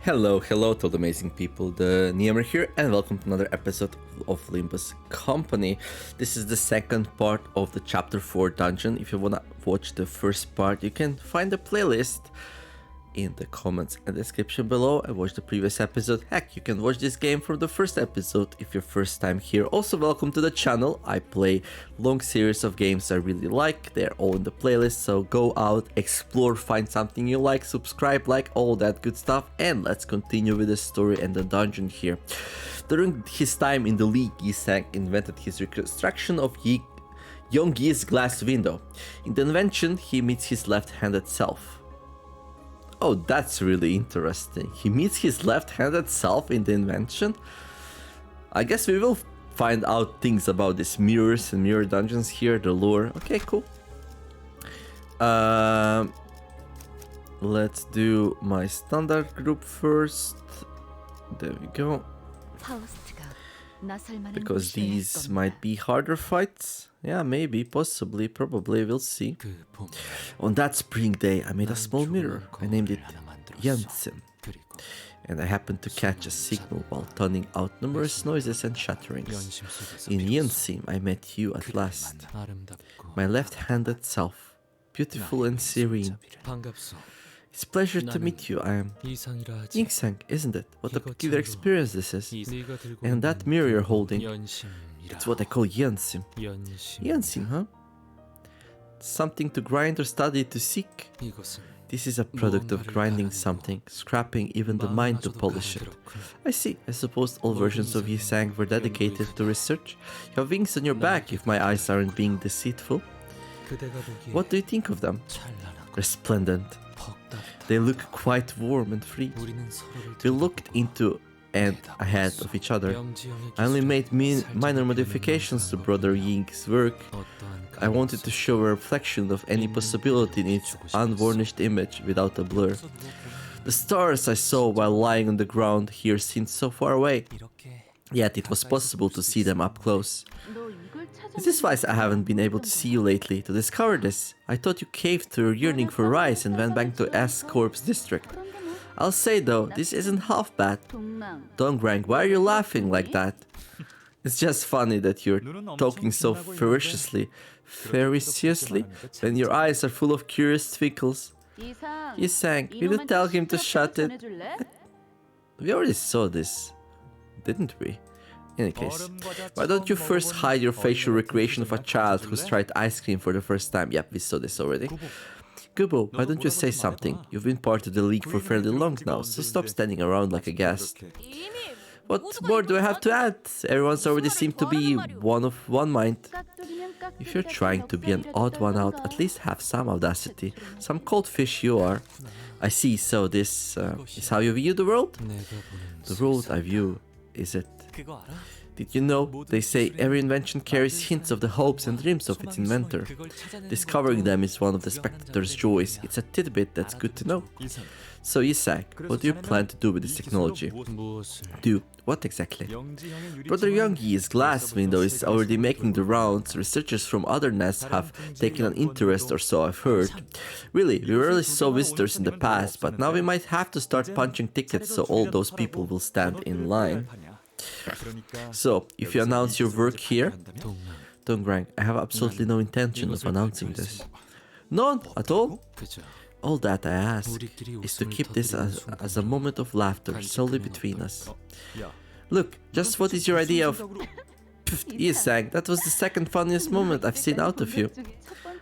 Hello to the amazing people, TheNeomare here, and welcome to another episode of Limbus Company. This is the second part of the Chapter 4 dungeon. If you wanna watch the first part, you can find the playlist in the comments and description below and watch the previous episode. Heck, you can watch this game from the first episode if you're first time here. Also, welcome to the channel. I play long series of games I really like. They're all in the playlist, so go out, explore, find something you like, subscribe, like all that good stuff, and let's continue with the story and the dungeon here. During his time in the League, E.G.O invented his reconstruction of Young-Yi's glass window. In the invention, he meets his left-handed self. Oh, that's really interesting. He meets his left-handed self in the invention? I guess we will find out things about these mirrors and mirror dungeons here, the lore. Okay, cool. Let's do my standard group first. There we go. Because these might be harder fights. Yeah, maybe, possibly, probably, we'll see. On that spring day, I made a small mirror. I named it Yansim. And I happened to catch a signal while tuning out numerous noises and shatterings. In Yansim, I met you at last. My left-handed self, beautiful and serene. It's a pleasure to meet you. I am Ying-sang, isn't it? What a peculiar experience this is. And that mirror you're holding, it's what I call Yansim. Yansim, huh? Something to grind or study to seek. This is a product of grinding something, scrapping even the mind to polish it. I see. I suppose all versions of Yi-sang were dedicated to research. You have wings on your back if my eyes aren't being deceitful. What do you think of them? Resplendent. They look quite warm and free. We looked into and ahead of each other. I only made minor modifications to Brother Ying's work. I wanted to show a reflection of any possibility in its unvarnished image without a blur. The stars I saw while lying on the ground here seemed so far away, yet it was possible to see them up close. Is this why I haven't been able to see you lately? To discover this, I thought you caved to your yearning for rice and went back to S-Corp's district. I'll say though, this isn't half bad. Dongrang, why are you laughing like that? It's just funny that you're talking so ferociously, when your eyes are full of curious twinkles. Yi-sang, will you tell him to shut it? We already saw this, didn't we? In any case, why don't you first hide your facial recreation of a child who's tried ice cream for the first time? Yep, we saw this already. Gubo, why don't you say something? You've been part of the league for fairly long now, so stop standing around like a guest. What more do I have to add? Everyone's already seemed to be of one mind. If you're trying to be an odd one out, at least have some audacity. Some cold fish you are. I see, so this is how you view the world? The world I view, is it? Did you know, they say every invention carries hints of the hopes and dreams of its inventor. Discovering them is one of the spectator's joys. It's a tidbit that's good to know. So Yi-sang, what do you plan to do with this technology? Do what exactly? Brother Young-Yi's glass window is already making the rounds. Researchers from other nests have taken an interest or so, I've heard. Really, we rarely saw visitors in the past, but now we might have to start punching tickets so all those people will stand in line. So, if you announce your work here, Dongrang, I have absolutely no intention of announcing this. None at all? All that I ask is to keep this as a moment of laughter solely between us. Look, just what is your idea of... Yi-sang, that was the second funniest moment I've seen out of you.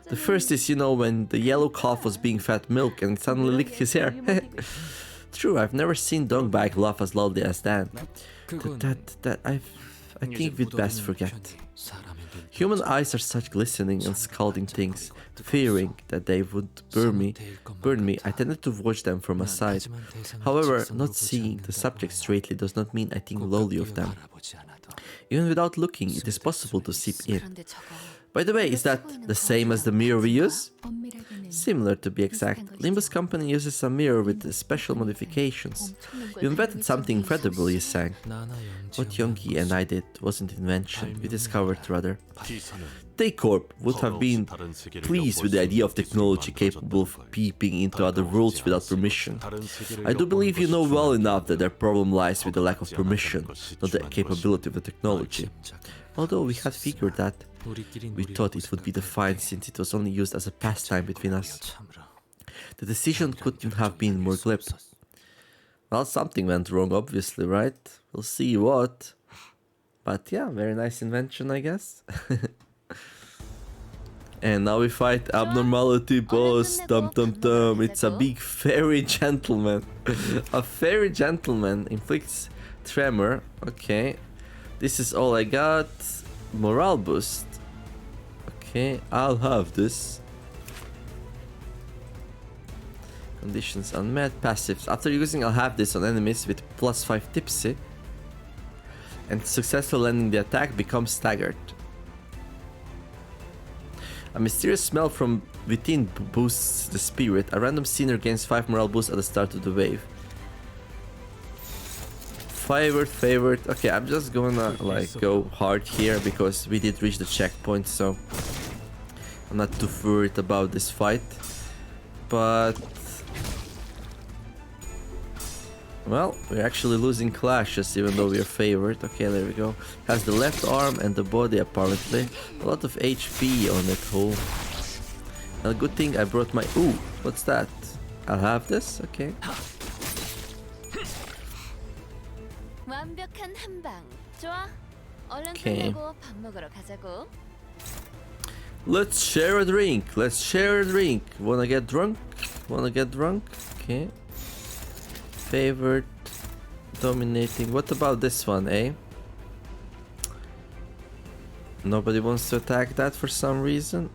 The first is, you know, when the yellow calf was being fed milk and it suddenly licked his hair. True, I've never seen Dongbag laugh as loudly as that. I think we'd best forget. Human eyes are such glistening and scalding things. Fearing that they would burn me, I tended to watch them from aside. However, not seeing the subject straightly does not mean I think lowly of them. Even without looking, it is possible to seep in. By the way, is that the same as the mirror we use? Similar to be exact. Limbus company uses some mirror with special modifications. You invented something incredible, you sang. What Yongi and I did wasn't invention, we discovered rather. Corp would have been pleased with the idea of technology capable of peeping into other worlds without permission. I do believe you know well enough that their problem lies with the lack of permission, not the capability of the technology. Although we had figured that, we thought it would be defined since it was only used as a pastime between us. The decision couldn't have been more glib. Well, something went wrong, obviously, right? We'll see what. But yeah, very nice invention, I guess. And now we fight Abnormality boss. Dum dum dum. It's a big fairy gentleman. A fairy gentleman inflicts tremor. Okay. This is all I got. Morale boost. Okay, I'll have this. Conditions unmet. Passives. After using, I'll have this on enemies with +5 tipsy. And successful landing the attack becomes staggered. A mysterious smell from within boosts the spirit. A random scener gains 5 morale boosts at the start of the wave. Favorite. Okay, I'm just gonna like go hard here because we did reach the checkpoint, so I'm not too worried about this fight. But well, we're actually losing clashes even though we're favored. Okay, there we go. Has the left arm and the body apparently. A lot of HP on it. Oh, a good thing I brought my... Ooh, what's that? I'll have this? Okay. Okay. Let's share a drink. Wanna get drunk? Okay. Favored. Dominating. What about this one, eh? Nobody wants to attack that for some reason.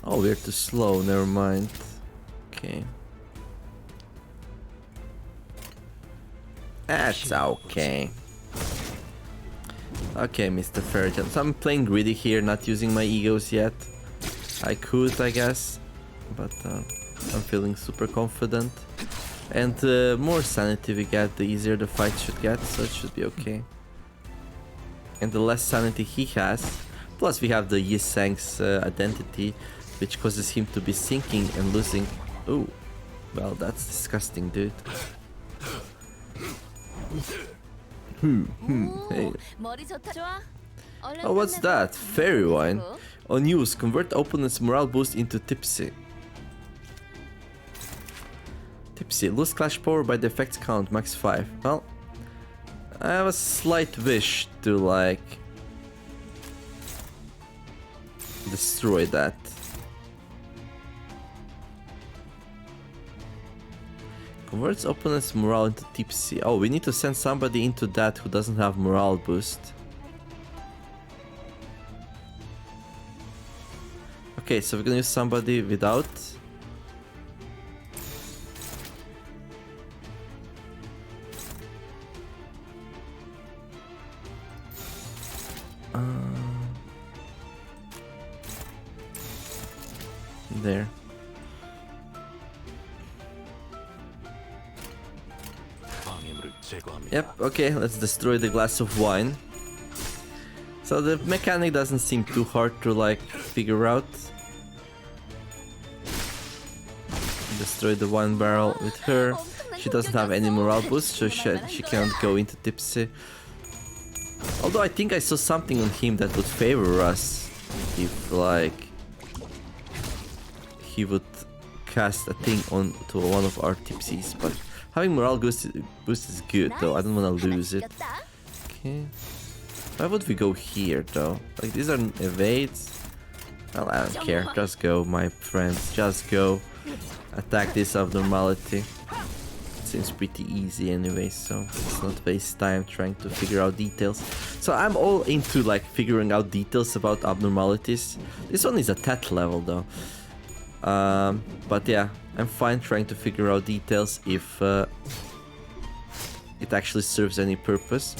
Oh, we're too slow. Never mind. Okay. That's okay. Okay, Mr. Fairchild. So I'm playing greedy here, not using my egos yet. I could, I guess, but I'm feeling super confident. And the more sanity we get, the easier the fight should get, so it should be okay. And the less sanity he has, plus we have the Yisang's identity, which causes him to be sinking and losing. Oh, well, that's disgusting, dude. Hey. Oh, what's that? Fairy wine. On use, convert opponent's morale boost into tipsy. Lose clash power by the effects count, max 5. Well, I have a slight wish to like destroy that. Converts opponent's morale into tipsy. Oh, we need to send somebody into that who doesn't have morale boost. Okay, so we're gonna use somebody without. There. Yep, okay, let's destroy the glass of wine. So the mechanic doesn't seem too hard to like figure out. Destroy the wine barrel with her. She doesn't have any morale boost, so she can't go into tipsy. Although I think I saw something on him that would favor us if like he would cast a thing onto one of our tipsies, but having morale boost is good though. I don't want to lose it. Okay. Why would we go here though? Like these are evades. Well, I don't care. Just go, my friends. Just go. Attack this abnormality. Seems pretty easy anyway, so let's not waste time trying to figure out details. So I'm all into like figuring out details about abnormalities. This one is a TET level though. But yeah, I'm fine trying to figure out details if it actually serves any purpose.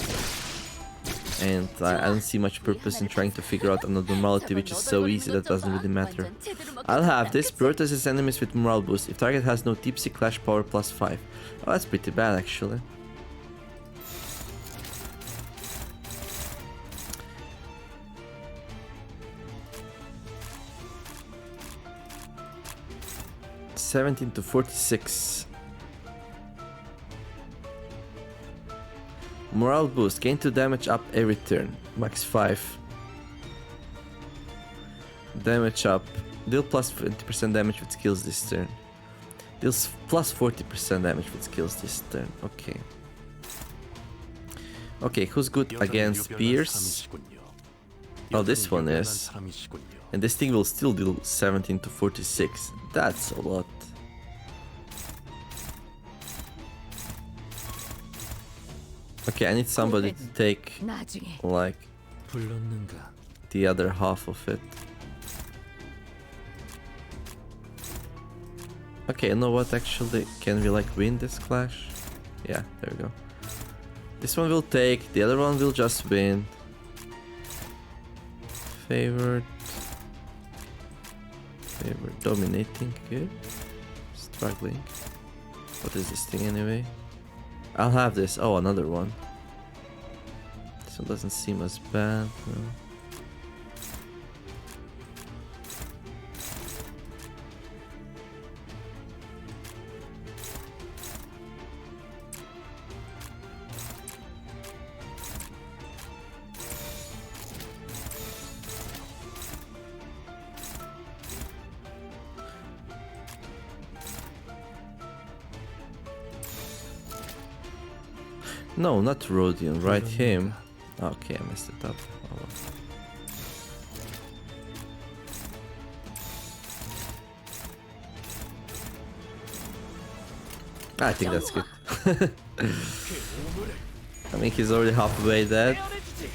And I don't see much purpose in trying to figure out an abnormality which is so easy that doesn't really matter. I'll have this. Prioritizes enemies with morale boost. If target has no tipsy, clash power +5. Oh, that's pretty bad actually. $17 to $46. Morale boost. Gain 2 damage up every turn. Max 5. Damage up. Deal plus 20% damage with skills this turn. Deals plus 40% damage with skills this turn. Okay. Okay, who's good against spears? Oh, this one is. And this thing will still deal 17 to 46. That's a lot. Okay, I need somebody to take, like, the other half of it. Okay, you know what, actually, can we, like, win this clash? Yeah, there we go. This one will take, the other one will just win. Favored. Favored, dominating, good. Struggling. What is this thing anyway? I'll have this. Oh, another one. This one doesn't seem as bad. No. No, not Rodion, right him. Okay, I messed it up. Oh, well. I think that's good. I mean, he's already halfway dead.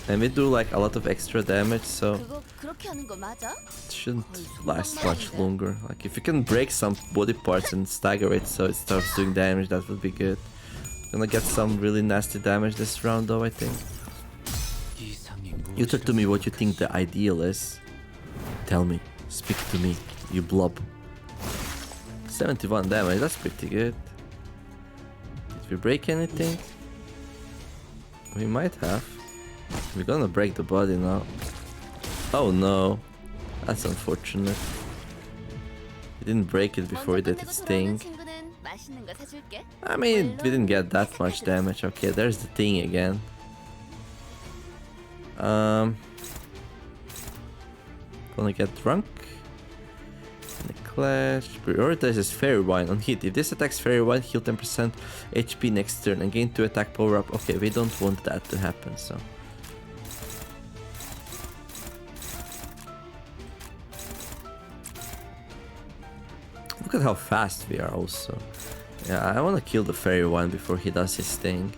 And we do like a lot of extra damage, so it shouldn't last much longer. Like if you can break some body parts and stagger it so it starts doing damage, that would be good. Gonna get some really nasty damage this round though, I think. You talk to me what you think the ideal is. Tell me. Speak to me, you blob. 71 damage, that's pretty good. Did we break anything? We might have. We're gonna break the body now. Oh no. That's unfortunate. We didn't break it before it did its thing. I mean, we didn't get that much damage. Okay, there's the thing again. Gonna get drunk. In the clash. Prioritizes Fairy Wine on hit. If this attacks Fairy Wine, heal 10% HP next turn and gain 2 attack power up. Okay, we don't want that to happen, so. Look at how fast we are also. Yeah, I want to kill the Fairy One before he does his thing.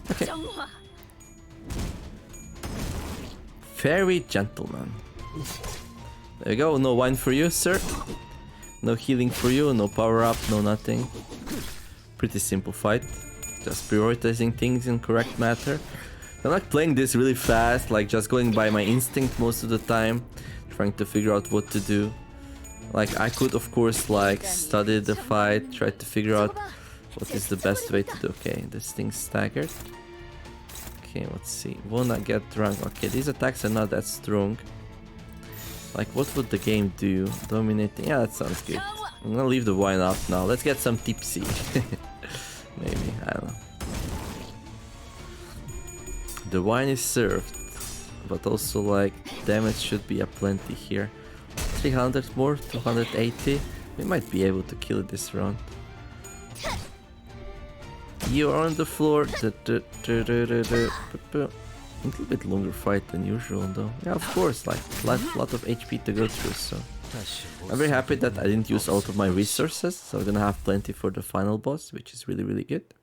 Okay. Fairy Gentleman. There you go, no wine for you, sir. No healing for you, no power up, no nothing. Pretty simple fight. Just prioritizing things in correct matter. I'm like playing this really fast, like just going by my instinct most of the time. Trying to figure out what to do. Like I could of course like study the fight, try to figure out what is the best way to do. Okay, this thing's staggered. Okay, let's see. Wanna get drunk. Okay, these attacks are not that strong. Like, what would the game do? Dominating? Yeah, that sounds good. I'm gonna leave the wine out now. Let's get some tipsy. Maybe, I don't know. The wine is served. But also, like, damage should be aplenty here. 300 more, 280. We might be able to kill it this round. You are on the floor. A little bit longer fight than usual though. Yeah, of course, like lot of HP to go through, so I'm very happy that I didn't use all of my resources, so I'm gonna have plenty for the final boss, which is really good.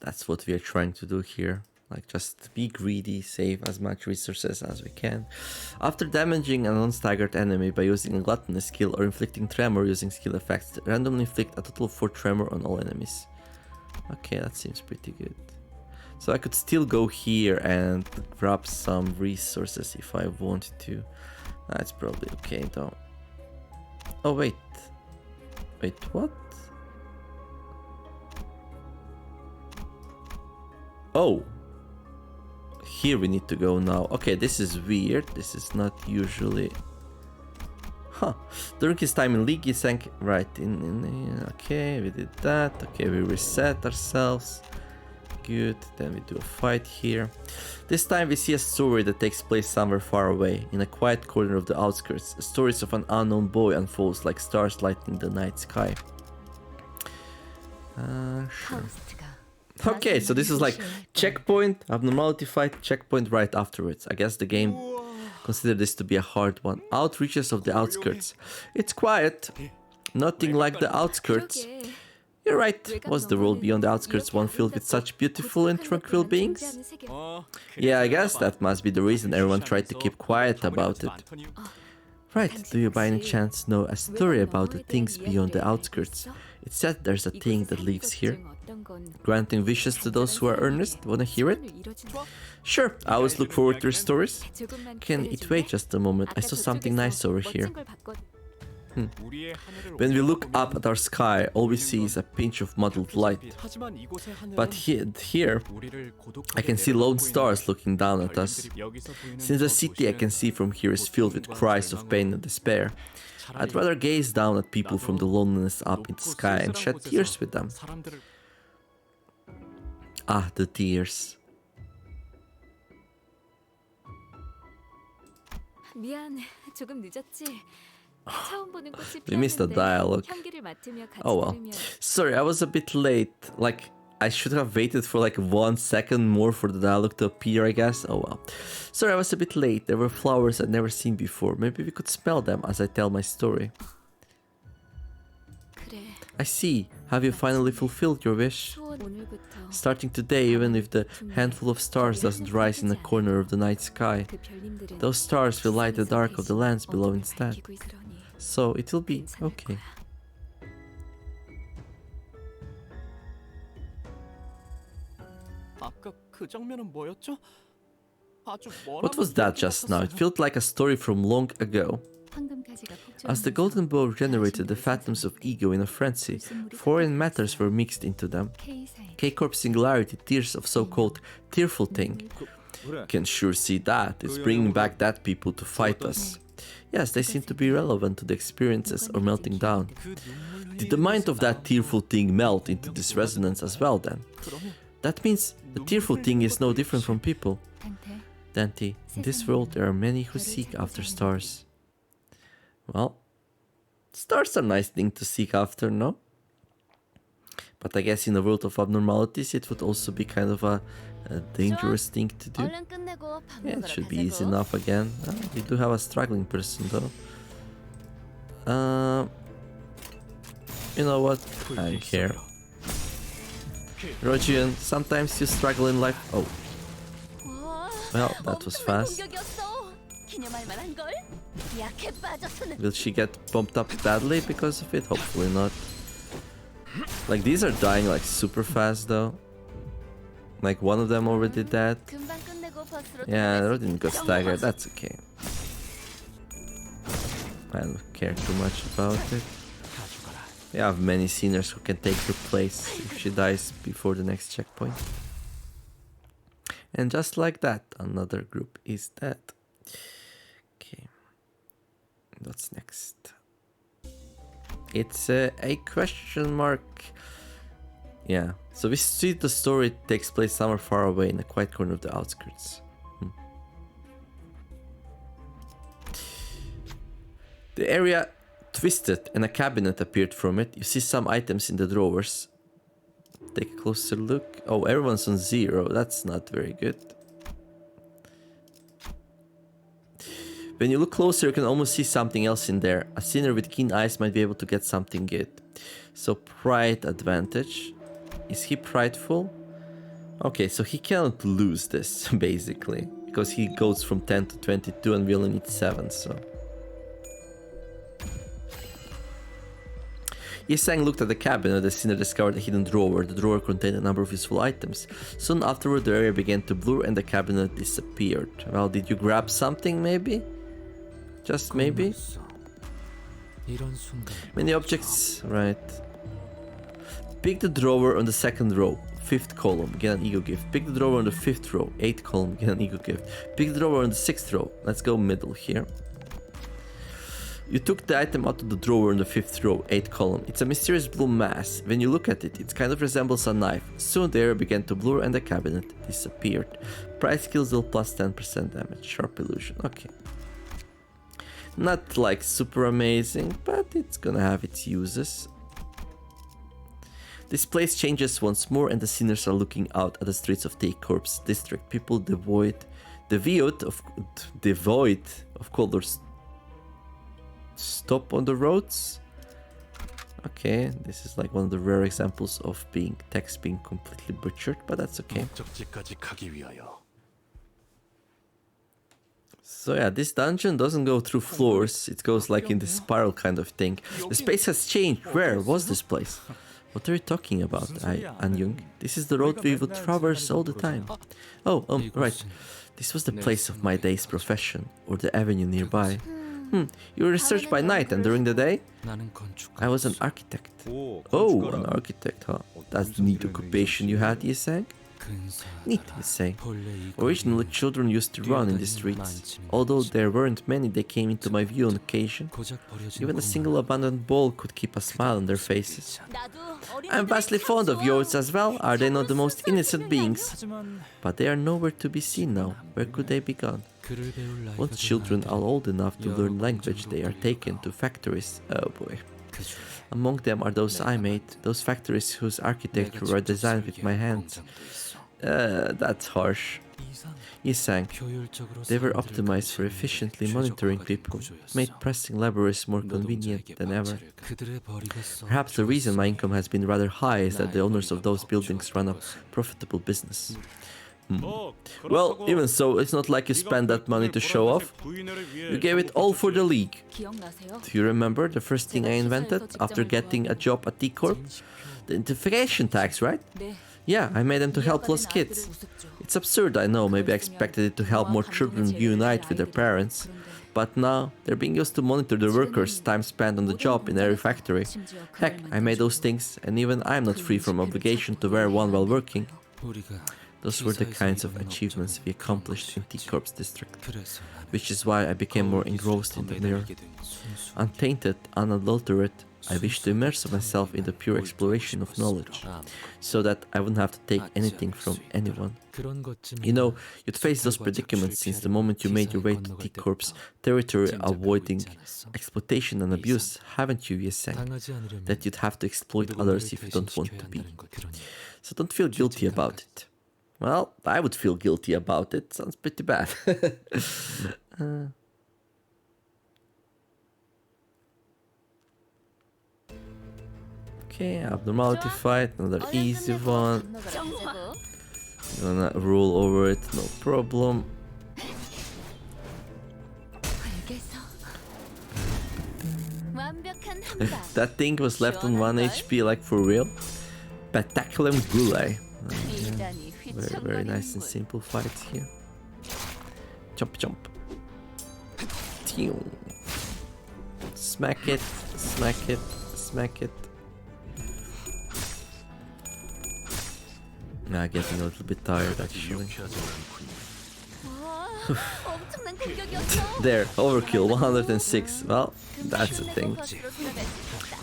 That's what we are trying to do here. Like, just be greedy, save as much resources as we can. After damaging a non-staggered enemy by using a gluttonous skill or inflicting tremor using skill effects, randomly inflict a total of 4 tremor on all enemies. Okay, that seems pretty good. So I could still go here and grab some resources if I wanted to. That's probably okay though. Oh wait. Wait, what? Oh. Here we need to go now. Okay, this is weird. This is not usually... Huh. During his time in League, he sank... Right, okay, we did that. Okay, we reset ourselves. Good, then we do a fight here. This time we see a story that takes place somewhere far away, in a quiet corner of the outskirts. Stories of an unknown boy unfolds like stars lighting the night sky. Sure. Okay, so this is like checkpoint, abnormality fight, checkpoint right afterwards. I guess the game considered this to be a hard one. Outreaches of the outskirts. It's quiet, nothing like the outskirts. You're right, was the world beyond the outskirts one filled with such beautiful and tranquil beings? Yeah, I guess that must be the reason everyone tried to keep quiet about it. Right, do you by any chance know a story about the things beyond the outskirts? It's said there's a thing that lives here, granting wishes to those who are earnest. Wanna hear it? Sure, I always look forward to your stories. Can it wait just a moment? I saw something nice over here. When we look up at our sky, all we see is a pinch of muddled light. But here, I can see lone stars looking down at us. Since the city I can see from here is filled with cries of pain and despair, I'd rather gaze down at people from the loneliness up in the sky and shed tears with them. Ah, the tears. We missed the dialogue. Oh well. Sorry, I was a bit late. Like, I should have waited for like 1 second more for the dialogue to appear, I guess. Oh well. Sorry, I was a bit late. There were flowers I'd never seen before. Maybe we could smell them as I tell my story. I see. Have you finally fulfilled your wish? Starting today, even if the handful of stars doesn't rise in the corner of the night sky, those stars will light the dark of the lands below instead. So it will be okay. What was that just now? It felt like a story from long ago. As the golden bow generated the phantoms of E.G.O in a frenzy, foreign matters were mixed into them. K-Corp Singularity, tears of so-called tearful thing. Can sure see that. It's bringing back that people to fight us. Yes, they seem to be relevant to the experiences or melting down. Did the mind of that tearful thing melt into this resonance as well then? That means the tearful thing is no different from people. Dante, in this world there are many who seek after stars. Well, stars are a nice thing to seek after, no? But I guess in a world of abnormalities it would also be kind of a dangerous thing to do. Yeah, it should be easy enough again. We do have a struggling person though. You know what? I don't care. Rojian, sometimes you struggle in life. Oh. Well, that was fast. Will she get bumped up badly because of it? Hopefully not. Like, these are dying like super fast though. Like, one of them already dead. Yeah, Rodin got staggered, that's okay. I don't care too much about it. We have many seniors who can take her place if she dies before the next checkpoint. And just like that, another group is dead. Okay. What's next? It's a question mark. Yeah. So we see the story takes place somewhere far away in a quiet corner of the outskirts. The area twisted and a cabinet appeared from it. You see some items in the drawers. Take a closer look. Oh, everyone's on 0. That's not very good. When you look closer, you can almost see something else in there. A sinner with keen eyes might be able to get something good. So pride advantage. Is he prideful? Okay, so he cannot lose this, basically. Because he goes from 10 to 22 and we only need 7, so... Yesang looked at the cabinet. The sinner discovered a hidden drawer. The drawer contained a number of useful items. Soon afterward, the area began to blur and the cabinet disappeared. Well, did you grab something, maybe? Just maybe? Many objects, right. Pick the drawer on the second row, 5th column, get an E.G.O gift. Pick the drawer on the 5th row, 8th column, get an E.G.O gift. Pick the drawer on the 6th row. Let's go middle here. You took the item out of the drawer in the 5th row, 8th column. It's a mysterious blue mass. When you look at it, it kind of resembles a knife. Soon the area began to blur and the cabinet disappeared. Price skills deal plus 10% damage. Sharp illusion. Okay. Not like super amazing, but it's gonna have its uses. This place changes once more and the sinners are looking out at the streets of T-Corp's district. People devoid of colors stop on the roads. Okay, this is like one of the rare examples of text being completely butchered, but that's okay. So yeah, this dungeon doesn't go through floors, it goes like in this spiral kind of thing. The space has changed. Where was this place? What are you talking about, Anjung? This is the road we would traverse all the time. Oh, right. This was the place of my day's profession, or the avenue nearby. You research by night and during the day? I was an architect. Oh, an architect, huh? That's the neat occupation you had, you say? Neat, you say. Originally, children used to run in the streets. Although there weren't many, they came into my view on occasion. Even a single abandoned ball could keep a smile on their faces. I'm vastly fond of yours as well. Are they not the most innocent beings? But they are nowhere to be seen now. Where could they be gone? Once children are old enough to learn language, they are taken to factories. Oh boy. Among them are those I made, those factories whose architecture were designed with my hands. That's harsh. Yisang. They were optimized for efficiently monitoring people, made pressing laborers more convenient than ever. Perhaps the reason my income has been rather high is that the owners of those buildings run a profitable business. Well, even so, it's not like you spent that money to show off. You gave it all for the league. Do you remember the first thing I invented after getting a job at T-Corp? The identification tags, right? Yeah, I made them to help lost kids. It's absurd, I know. Maybe I expected it to help more children unite with their parents. But now, they're being used to monitor the workers' time spent on the job in every factory. Heck, I made those things, and even I'm not free from obligation to wear one while working. Those were the kinds of achievements we accomplished in T-Corp's district, which is why I became more engrossed in the mirror. Untainted, unadulterated, I wished to immerse myself in the pure exploration of knowledge, so that I wouldn't have to take anything from anyone. You know, you'd face those predicaments since the moment you made your way to T-Corp's territory, avoiding exploitation and abuse, haven't you, Yeseng? That you'd have to exploit others if you don't want to be. So don't feel guilty about it. Well, I would feel guilty about it. Sounds pretty bad. Okay, abnormality fight, another easy one. Gonna roll over it, no problem. That thing was left on 1 HP, like for real. Pentaculum Gulai. Yeah. Very, very nice and simple fights here. Jump, jump. Smack it, smack it, smack it. Nah, getting a little bit tired actually. There, overkill, 106. Well, that's the thing.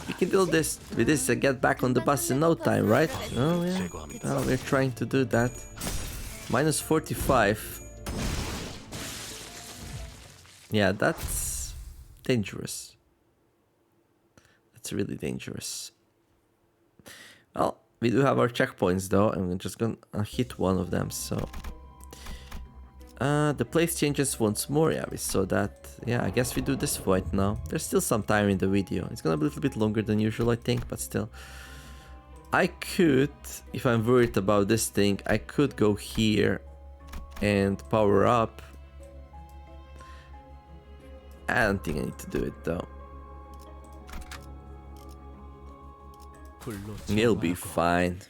We can do this with this and get back on the bus in no time, right? Oh yeah. Well, we're trying to do that. Minus 45. Yeah, that's dangerous. That's really dangerous. Well, we do have our checkpoints though, and we're just gonna hit one of them, so... the place changes once more, yeah, we saw that. Yeah, I guess we do this fight now. There's still some time in the video. It's gonna be a little bit longer than usual, I think, but still. I could, if I'm worried about this thing, I could go here and power up. I don't think I need to do it though. It'll be fine.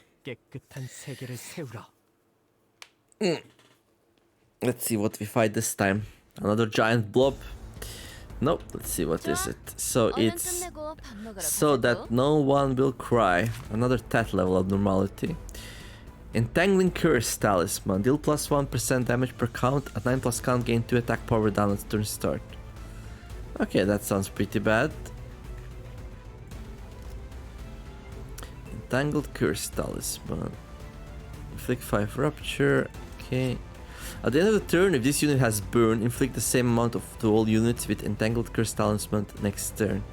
Let's see what we fight this time. Another giant blob. Nope, let's see what is it. So it's so that no one will cry. Another 10th level abnormality. Entangling Curse Talisman. Deal plus 1% damage per count. At 9+ count, gain 2 attack power down at turn start. Okay, that sounds pretty bad. Entangled Curse Talisman. Inflict 5 Rupture. Okay. At the end of the turn, if this unit has burn, inflict the same amount to all units with Entangled Curse Talisman next turn.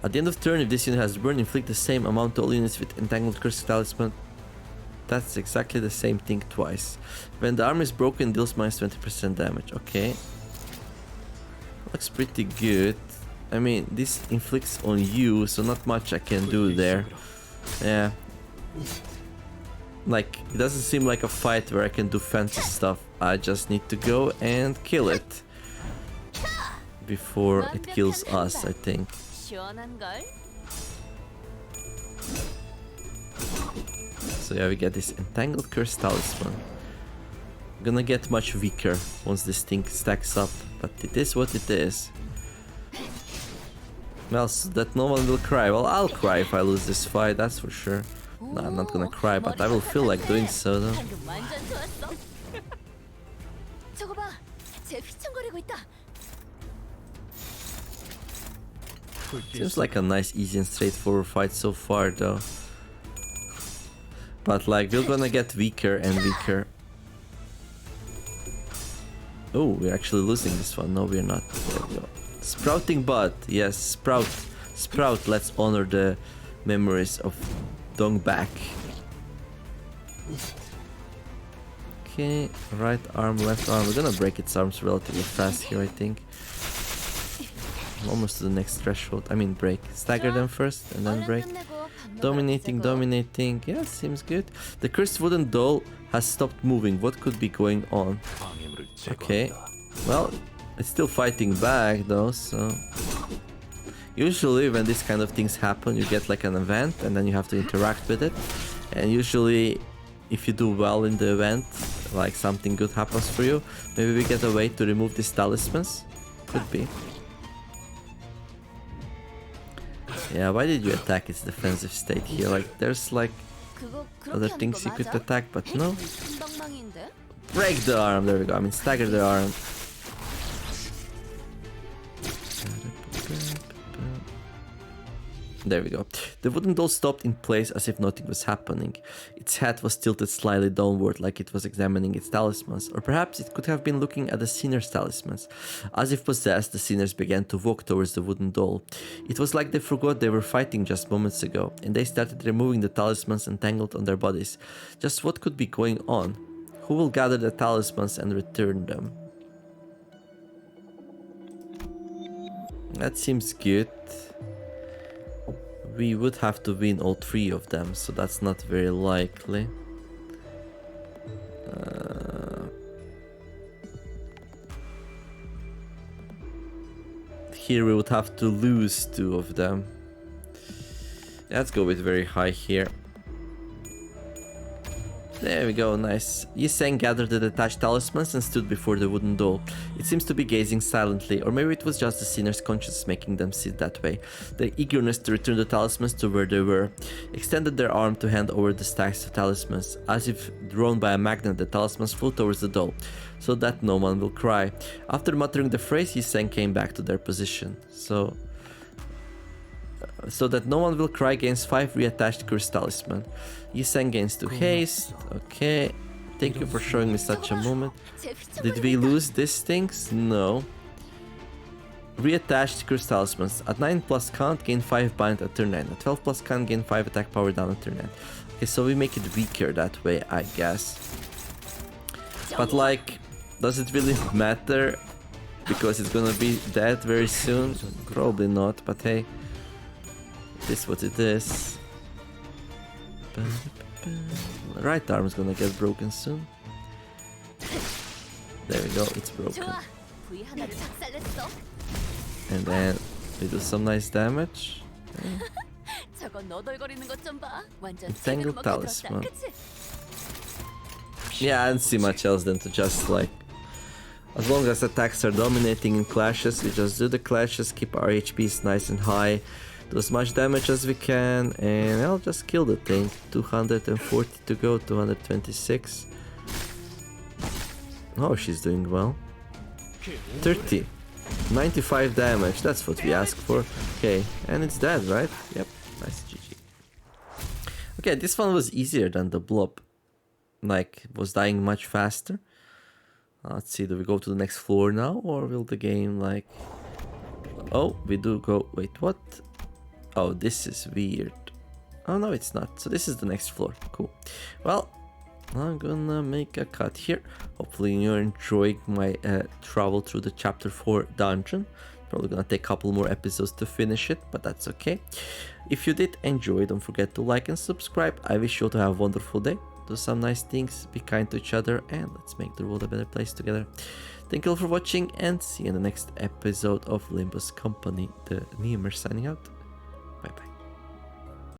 At the end of turn, if this unit has burn, inflict the same amount to all units with Entangled Curse Talisman. That's exactly the same thing twice. When the arm is broken, deals minus 20% damage. Okay. Looks pretty good. I mean, this inflicts on you, so not much I can do there. Yeah. Like, it doesn't seem like a fight where I can do fancy stuff. I just need to go and kill it before it kills us, I think. So yeah, we get this Entangled Curse Talisman. I'm gonna get much weaker once this thing stacks up, but it is what it is. Well, so that no one will cry. Well, I'll cry if I lose this fight, that's for sure. No, I'm not gonna cry, but I will feel like doing so though. Seems like a nice, easy and straightforward fight so far though. But like, we're gonna get weaker and weaker. Oh, we're actually losing this one. No, we're not. There we go. Sprouting Bud. Yes, Sprout. Sprout, let's honor the memories of Dongbak. Okay, right arm, left arm. We're gonna break its arms relatively fast here, I think. Almost to the next threshold. I mean break. Stagger them first and then break. Dominating, dominating. Yeah, seems good. The cursed wooden doll has stopped moving. What could be going on? Okay. Well, it's still fighting back though, so... Usually when these kind of things happen, you get like an event and then you have to interact with it. And usually if you do well in the event, like something good happens for you. Maybe we get a way to remove these talismans. Could be. Yeah, why did you attack its defensive state here? Like, there's like other things you could attack, but no. Break the arm, there we go. I mean, stagger the arm. There we go. The wooden doll stopped in place as if nothing was happening. Its head was tilted slightly downward like it was examining its talismans, or perhaps it could have been looking at the sinner's talismans. As if possessed, the sinners began to walk towards the wooden doll. It was like they forgot they were fighting just moments ago, and they started removing the talismans entangled on their bodies. Just what could be going on? Who will gather the talismans and return them? That seems good. We would have to win all three of them, so that's not very likely. Here we would have to lose two of them. Let's go with very high here. There we go, nice. Yi-Sang gathered the detached talismans and stood before the wooden doll. It seems to be gazing silently, or maybe it was just the sinner's conscience making them sit that way. Their eagerness to return the talismans to where they were extended their arm to hand over the stacks of talismans. As if drawn by a magnet, the talismans flew towards the doll, so that no one will cry. After muttering the phrase, Yi-Sang came back to their position. So that no one will cry gains 5 reattached curse talisman. Yi-Sang gains 2 haste. Okay. Thank you for showing me such a moment. Did we lose these things? No. Reattached curse talismans. At 9+ count, gain 5 bind at turn 9. At 12+ count, gain 5 attack power down at turn 9. Okay, so we make it weaker that way, I guess. But like, does it really matter? Because it's gonna be dead very soon? Probably not, but hey. It is what it is. Right arm's gonna get broken soon. There we go, it's broken. And then we do some nice damage. Entangled Talisman. Yeah, I didn't see much else than to just like... As long as attacks are dominating in clashes, we just do the clashes, keep our HPs nice and high, do as much damage as we can, and I'll just kill the thing. 240 to go, 226. Oh, she's doing well. 30. 95 damage, that's what we asked for. Okay, and it's dead, right? Yep, nice, GG. Okay, this one was easier than the blob. Like, was dying much faster. Let's see, do we go to the next floor now, or will the game like... Oh, we do go... Wait, what? Oh, this is weird. Oh, no, it's not. So this is the next floor. Cool. Well, I'm gonna make a cut here. Hopefully you're enjoying my travel through the chapter 4 dungeon. Probably gonna take a couple more episodes to finish it, but that's okay. If you did enjoy, don't forget to like and subscribe. I wish you all to have a wonderful day. Do some nice things, be kind to each other, and let's make the world a better place together. Thank you all for watching, and see you in the next episode of Limbus Company. TheNeomare signing out. Bye bye.